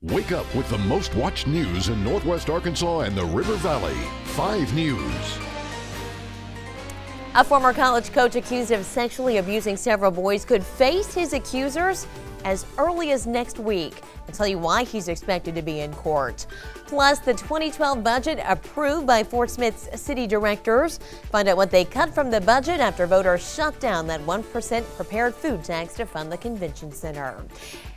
Wake up with the most watched news in Northwest Arkansas and the River Valley. 5 News. A former college coach accused of sexually abusing several boys could face his accusers as early as next week. I'll tell you why he's expected to be in court. Plus, the 2012 budget approved by Fort Smith's city directors. Find out what they cut from the budget after voters shut down that 1% prepared food tax to fund the convention center.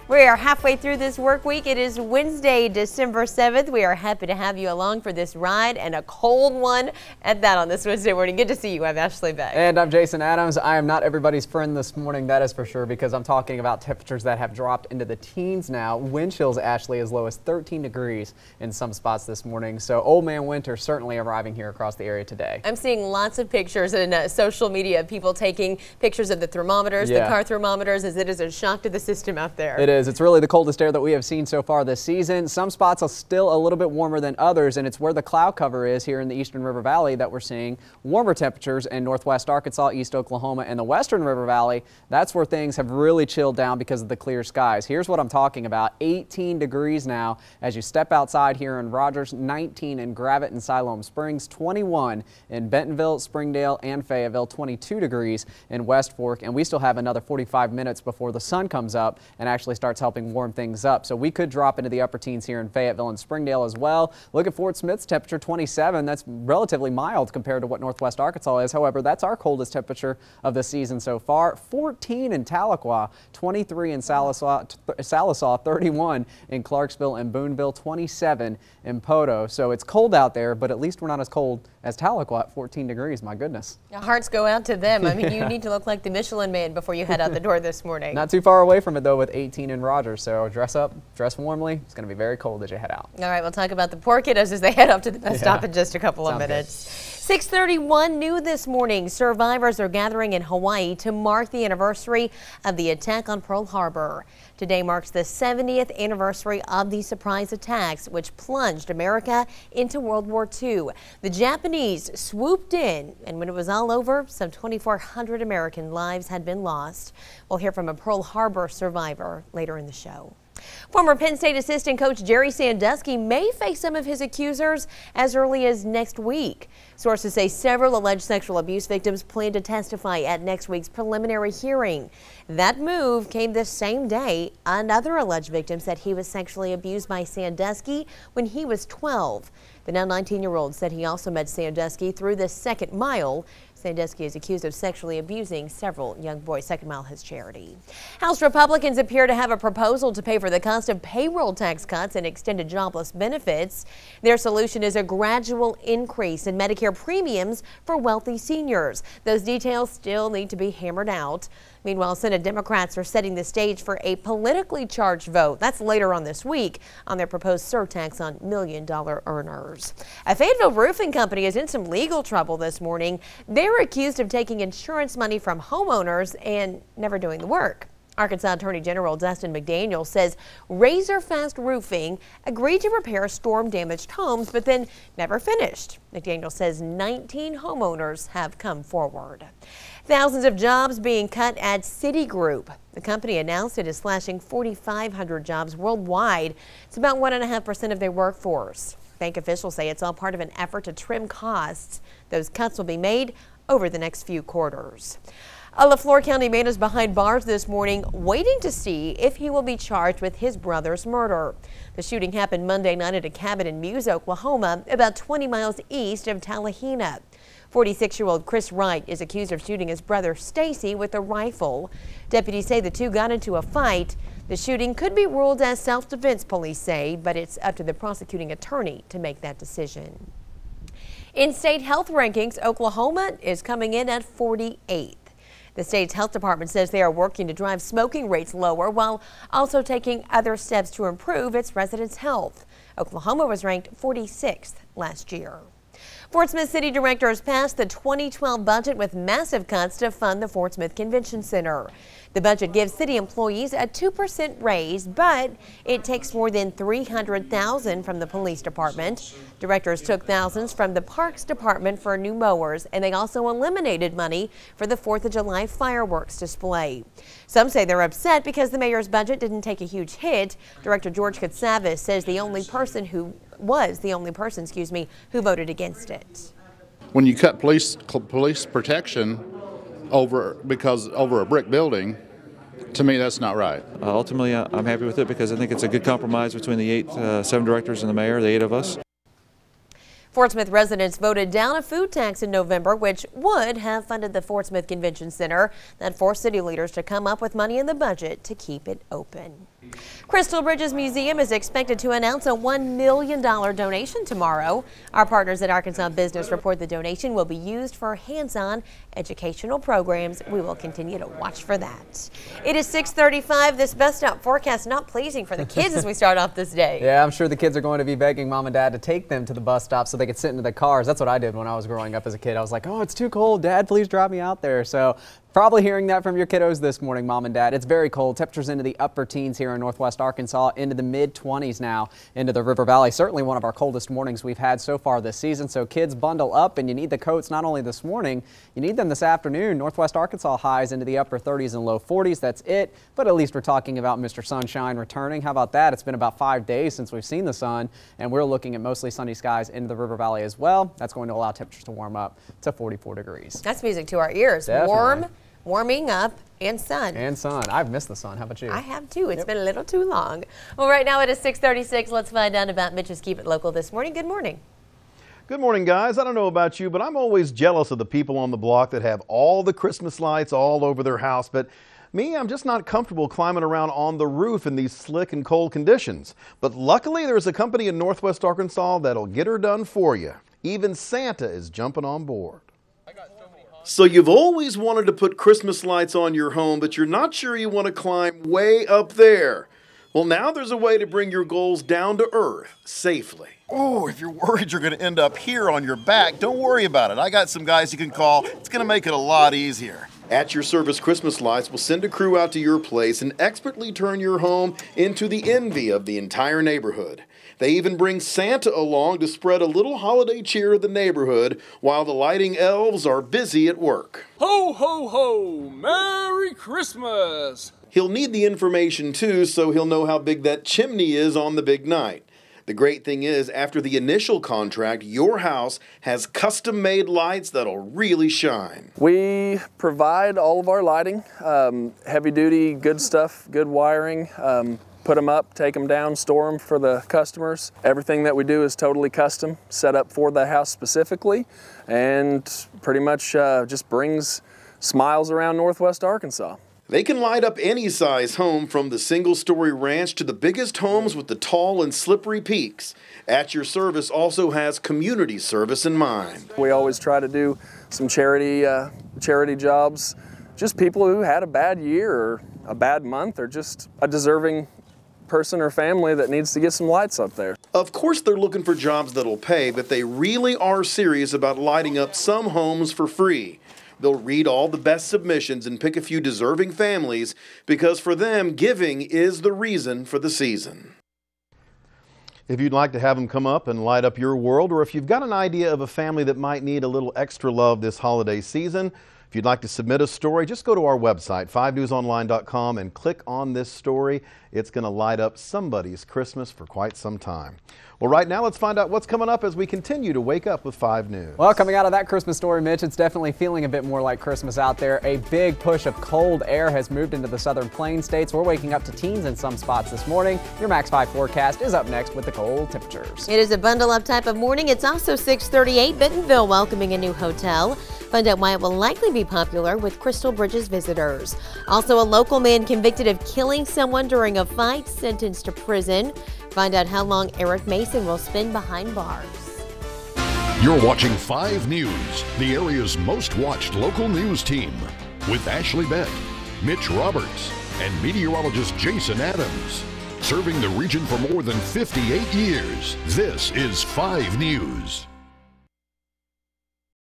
We are halfway through this work week. It is Wednesday, December 7th. We are happy to have you along for this ride, and a cold one at that on this Wednesday morning. Good to see you. I'm Ashley Beck. And I'm Jason Adams. I am not everybody's friend this morning, that is for sure, because I'm talking about temperatures that have dropped into the teens now. Wind chills, Ashley, as low as 13 degrees in some spots this morning. So old man winter certainly arriving here across the area today. I'm seeing lots of pictures in social media of people taking pictures of the thermometers, the car thermometers, as it is a shock to the system out there. It is. It's really the coldest air that we have seen so far this season. Some spots are still a little bit warmer than others, and it's where the cloud cover is here in the Eastern River Valley that we're seeing warmer temperatures in Northwest Arkansas, East Oklahoma, and the Western River Valley. That's where things have really chilled down because of the clear skies. Here's what I'm talking about. 18 degrees now as you step outside here in Rogers, 19 in Gravette and Siloam Springs, 21 in Bentonville, Springdale, and Fayetteville, 22 degrees in West Fork, and we still have another 45 minutes before the sun comes up and actually starts helping warm things up. So we could drop into the upper teens here in Fayetteville and Springdale as well. Look at Fort Smith's temperature, 27. That's relatively mild compared to what Northwest Arkansas is. However, that's our coldest temperature of the season so far. 14 in Tahlequah, 23 in Sallisaw, 31 in Clarksville and Boonville, 27 in Poto. So it's cold out there, but at least we're not as cold as Tahlequah at 14 degrees. My goodness. Our hearts go out to them. I mean, you need to look like the Michelin Man before you head out the door this morning. Not too far away from it, though, with 18 in Rogers. So dress up, dress warmly. It's going to be very cold as you head out. All right, we'll talk about the poor kiddos as they head up to the bus stop in just a couple of minutes. 6:31 new this morning. Survivors are gathering in Hawaii to mark the anniversary of the attack on Pearl Harbor. Today marks the 70th anniversary of the surprise attacks, which plunged America into World War II. The Japanese swooped in, and when it was all over, some 2,400 American lives had been lost. We'll hear from a Pearl Harbor survivor later in the show. Former Penn State assistant coach Jerry Sandusky may face some of his accusers as early as next week. Sources say several alleged sexual abuse victims plan to testify at next week's preliminary hearing. That move came the same day another alleged victim said he was sexually abused by Sandusky when he was 12. The now 19-year-old said he also met Sandusky through the Second Mile. Sandusky is accused of sexually abusing several young boys. Second Mile has charity. House Republicans appear to have a proposal to pay for the cost of payroll tax cuts and extended jobless benefits. Their solution is a gradual increase in Medicare premiums for wealthy seniors. Those details still need to be hammered out. Meanwhile, Senate Democrats are setting the stage for a politically charged vote. That's later on this week on their proposed surtax on million-dollar earners. A Fayetteville roofing company is in some legal trouble this morning. They're accused of taking insurance money from homeowners and never doing the work. Arkansas Attorney General Dustin McDaniel says Razor Fast Roofing agreed to repair storm-damaged homes, but then never finished. McDaniel says 19 homeowners have come forward. Thousands of jobs being cut at Citigroup. The company announced it is slashing 4,500 jobs worldwide. It's about 1.5% of their workforce. Bank officials say it's all part of an effort to trim costs. Those cuts will be made over the next few quarters. A LaFleur County man is behind bars this morning, waiting to see if he will be charged with his brother's murder. The shooting happened Monday night at a cabin in Muse, Oklahoma, about 20 miles east of Tallahena. 46-year-old Chris Wright is accused of shooting his brother Stacy with a rifle. Deputies say the two got into a fight. The shooting could be ruled as self-defense, police say, but it's up to the prosecuting attorney to make that decision. In state health rankings, Oklahoma is coming in at 48th. The state's health department says they are working to drive smoking rates lower while also taking other steps to improve its residents' health. Oklahoma was ranked 46th last year. Fort Smith City directors passed the 2012 budget with massive cuts to fund the Fort Smith Convention Center. The budget gives city employees a 2% raise, but it takes more than $300,000 from the police department. Directors took thousands from the Parks Department for new mowers, and they also eliminated money for the 4th of July fireworks display. Some say they're upset because the mayor's budget didn't take a huge hit. Director George Katsavis says the only person who voted against it. When you cut police protection over a brick building, to me that's not right. Ultimately, I'm happy with it because I think it's a good compromise between the 7 directors and the mayor, the 8 of us. Fort Smith residents voted down a food tax in November, which would have funded the Fort Smith Convention Center. That forced city leaders to come up with money in the budget to keep it open. Crystal Bridges Museum is expected to announce a $1 million donation tomorrow. Our partners at Arkansas Business report the donation will be used for hands-on educational programs. We will continue to watch for that. It is 6:35. This bus stop forecast not pleasing for the kids as we start off this day. Yeah, I'm sure the kids are going to be begging mom and dad to take them to the bus stop so they could sit into the cars. That's what I did when I was growing up as a kid. I was like, oh, it's too cold. Dad, please drop me out there. So probably hearing that from your kiddos this morning, mom and dad. It's very cold. Temperatures into the upper teens here in northwest Arkansas, into the mid-20s now into the River Valley. Certainly one of our coldest mornings we've had so far this season. So kids, bundle up, and you need the coats not only this morning, you need them this afternoon. Northwest Arkansas highs into the upper 30s and low 40s. That's it. But at least we're talking about Mr. Sunshine returning. How about that? It's been about 5 days since we've seen the sun, and we're looking at mostly sunny skies into the River Valley as well. That's going to allow temperatures to warm up to 44 degrees. That's music to our ears. Definitely. Warming up, and sun. And sun. I've missed the sun. How about you? I have too. It's been a little too long. Well, right now it is 6:36. Let's find out about Mitch's Keep It Local this morning. Good morning. Good morning, guys. I don't know about you, but I'm always jealous of the people on the block that have all the Christmas lights all over their house. But me, I'm just not comfortable climbing around on the roof in these slick and cold conditions. But luckily, there's a company in northwest Arkansas that'll get her done for you. Even Santa is jumping on board. So you've always wanted to put Christmas lights on your home, but you're not sure you want to climb way up there. Well, now there's a way to bring your goals down to earth safely. Oh, if you're worried you're going to end up here on your back, don't worry about it. I got some guys you can call. It's going to make it a lot easier. At Your Service Christmas Lights will send a crew out to your place and expertly turn your home into the envy of the entire neighborhood. They even bring Santa along to spread a little holiday cheer in the neighborhood while the lighting elves are busy at work. Ho, ho, ho! Merry Christmas! He'll need the information too, so he'll know how big that chimney is on the big night. The great thing is, after the initial contract, your house has custom-made lights that'll really shine. We provide all of our lighting, heavy-duty, good stuff, good wiring. Put them up, take them down, store them for the customers. Everything that we do is totally custom, set up for the house specifically, and pretty much just brings smiles around northwest Arkansas. They can light up any size home, from the single-story ranch to the biggest homes with the tall and slippery peaks. At Your Service also has community service in mind. We always try to do some charity jobs, just people who had a bad year or a bad month or just a deserving person or family that needs to get some lights up there. Of course they're looking for jobs that'll pay, but they really are serious about lighting up some homes for free. They'll read all the best submissions and pick a few deserving families, because for them, giving is the reason for the season. If you'd like to have them come up and light up your world, or if you've got an idea of a family that might need a little extra love this holiday season, if you'd like to submit a story, just go to our website, 5newsonline.com, and click on this story. It's going to light up somebody's Christmas for quite some time. Well, right now, let's find out what's coming up as we continue to wake up with 5 News. Well, coming out of that Christmas story, Mitch, it's definitely feeling a bit more like Christmas out there. A big push of cold air has moved into the southern plain states. We're waking up to teens in some spots this morning. Your Max 5 forecast is up next with the cold temperatures. It is a bundle-up type of morning. It's also 6:38. Bentonville welcoming a new hotel. Find out why it will likely be popular with Crystal Bridges visitors. Also, a local man convicted of killing someone during a fight sentenced to prison. Find out how long Eric Mason will spend behind bars. You're watching 5 News, the area's most watched local news team, with Ashley Bett, Mitch Roberts, and meteorologist Jason Adams. Serving the region for more than 58 years, this is 5 News.